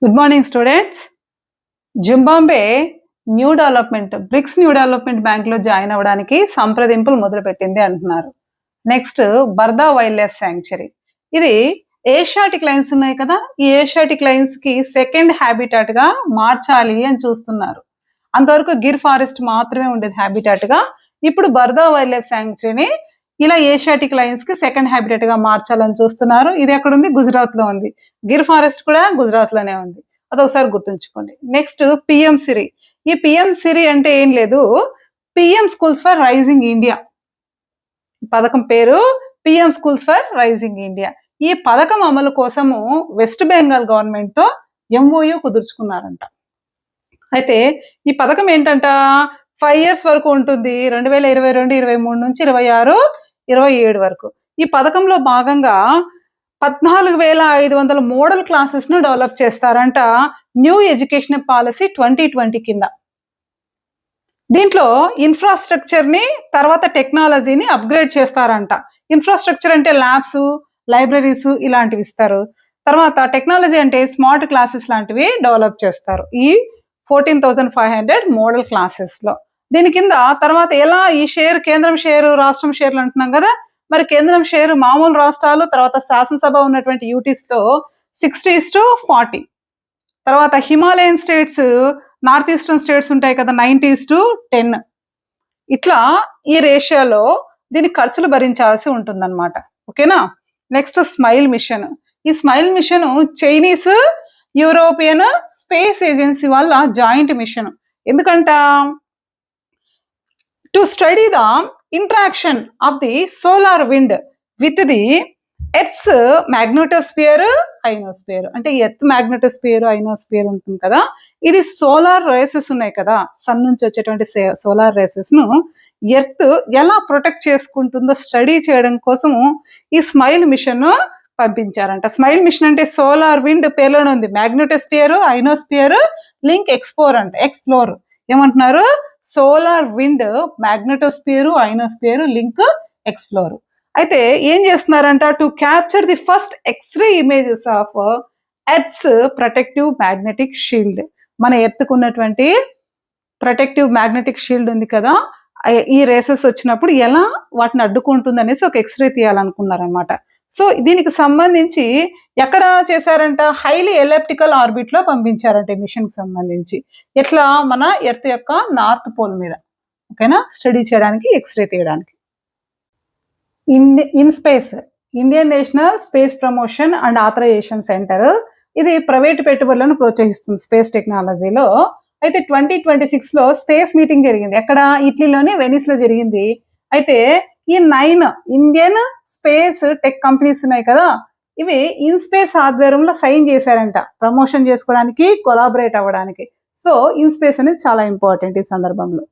Good morning students. Zimbabwe new development BRICS new development bank లో join అవ్వడానికి సంప్రదింపులు మొదలుపెట్టింది అంటున్నారు. Next Barda wild life sanctuary, ఇది ఏషియాటిక్ లైన్స్ ఉన్నాయి కదా, ఈ ఏషియాటిక్ లైన్స్ కి సెకండ్ హ్యాబిటాట్ గా మార్చాలి అని చూస్తున్నారు. అంతవరకు గిర్ ఫారెస్ట్ మాత్రమే ఉండేది హ్యాబిటాట్ గా. ఇప్పుడు బర్దా వైల్డ్ లైఫ్ శాంక్చురీని ఇలా ఏషియాటిక్ లైన్స్ కి సెకండ్ హ్యాబిటేట్ గా మార్చాలని చూస్తున్నారు. ఇది ఎక్కడ ఉంది? గుజరాత్ లో ఉంది. గిర్ ఫారెస్ట్ కూడా గుజరాత్ లోనే ఉంది. అదొకసారి గుర్తుంచుకోండి. Next PM SRI. ఈ పిఎం సిరి అంటే ఏం లేదు, PM schools for rising India. పథకం పేరు PM schools for rising India. ఈ పథకం అమలు కోసము వెస్ట్ బెంగాల్ గవర్నమెంట్ తో ఎంఓయూ కుదుర్చుకున్నారంట. అయితే ఈ పథకం ఏంటంట, 5 years వరకు ఉంటుంది. 2022, 23 నుంచి 26, 27 వరకు. ఈ పథకంలో భాగంగా 14,500 మోడల్ క్లాసెస్ ను డెవలప్ చేస్తారంట న్యూ ఎడ్యుకేషన్ పాలసీ 2020 కింద. దీంట్లో ఇన్ఫ్రాస్ట్రక్చర్ ని తర్వాత టెక్నాలజీని అప్గ్రేడ్ చేస్తారంట. ఇన్ఫ్రాస్ట్రక్చర్ అంటే ల్యాబ్స్, లైబ్రరీస్ ఇలాంటివి ఇస్తారు. తర్వాత టెక్నాలజీ అంటే స్మార్ట్ క్లాసెస్ లాంటివి డెవలప్ చేస్తారు ఈ 14,500 మోడల్ క్లాసెస్ లో. దీని కింద తర్వాత ఎలా ఈ షేర్, కేంద్రం షేరు, రాష్ట్రం షేర్లు అంటున్నాం కదా, మరి కేంద్రం షేరు మామూలు రాష్ట్రాలు తర్వాత శాసనసభ ఉన్నటువంటి యూటీస్ లో 60:40, తర్వాత Himalayan states, north eastern states ఉంటాయి కదా 90:10. ఇట్లా ఈ రేషియోలో దీని ఖర్చులు భరించాల్సి ఉంటుందన్నమాట. ఓకేనా. Next smile mission. ఈ smile mission Chinese European space agency వాళ్ళ జాయింట్ మిషన్. ఎందుకంట, to study the interaction of the solar wind with the earth's magnetosphere, ionosphere. అంటే ఎర్త్ మ్యాగ్నెటోస్ఫియర్, ఐనోస్ఫియర్ ఉంటుంది కదా, ఇది సోలార్ రేసెస్ ఉన్నాయి కదా, సన్ నుంచి వచ్చేటువంటి సోలార్ రేసెస్ ను ఎర్త్ ఎలా ప్రొటెక్ట్ చేసుకుంటుందో స్టడీ చేయడం కోసము ఈ స్మైల్ మిషన్ పంపించారంట. స్మైల్ మిషన్ అంటే సోలార్ విండ్ పేర్లోనే ఉంది, మ్యాగ్నెటోస్ఫియర్, ఐనోస్ఫియర్, లింక్ ఎక్స్ప్లోర్ అంట. ఎక్స్ప్లోర్ ఏమంటున్నారు? Solar wind, magnetosphere, ionosphere, link explore. అయితే ఏం చేస్తున్నారంట, to capture the first X ray images of earth's protective magnetic shield. మన ఎర్త్కు ఉన్నటువంటి ప్రొటెక్టివ్ మ్యాగ్నెటిక్ షీల్డ్ ఉంది కదా, ఈ రేసెస్ వచ్చినప్పుడు ఎలా వాటిని అడ్డుకుంటుంది అనేసి ఒక ఎక్స్రే తీయాలనుకున్నారనమాట. సో దీనికి సంబంధించి ఎక్కడ చేశారంట, హైలీ ఎలిప్టికల్ ఆర్బిట్ లో పంపించారంట ఈ మిషన్ కి సంబంధించి. ఎట్లా, మన ఎర్త్ యొక్క నార్త్ పోల్ మీద. ఓకేనా, స్టడీ చేయడానికి, ఎక్స్రే తీయడానికి. In space, Indian national space promotion and authorisation centre, ఇది ప్రైవేట్ పెట్టుబడులను ప్రోత్సహిస్తుంది స్పేస్ టెక్నాలజీలో. అయితే 2026 లో స్పేస్ మీటింగ్ జరిగింది. ఎక్కడ? ఇటలీలోని వెనిస్ లో జరిగింది. అయితే ఈ 9 ఇండియన్ స్పేస్ టెక్ కంపెనీస్ ఉన్నాయి కదా, ఇవి ఇన్ స్పేస్ ఆధ్వర్యంలో సైన్ చేశారంట ప్రమోషన్ చేసుకోవడానికి, కొలాబరేట్ అవ్వడానికి. సో ఇన్ స్పేస్ అనేది చాలా ఇంపార్టెంట్ ఈ సందర్భంలో.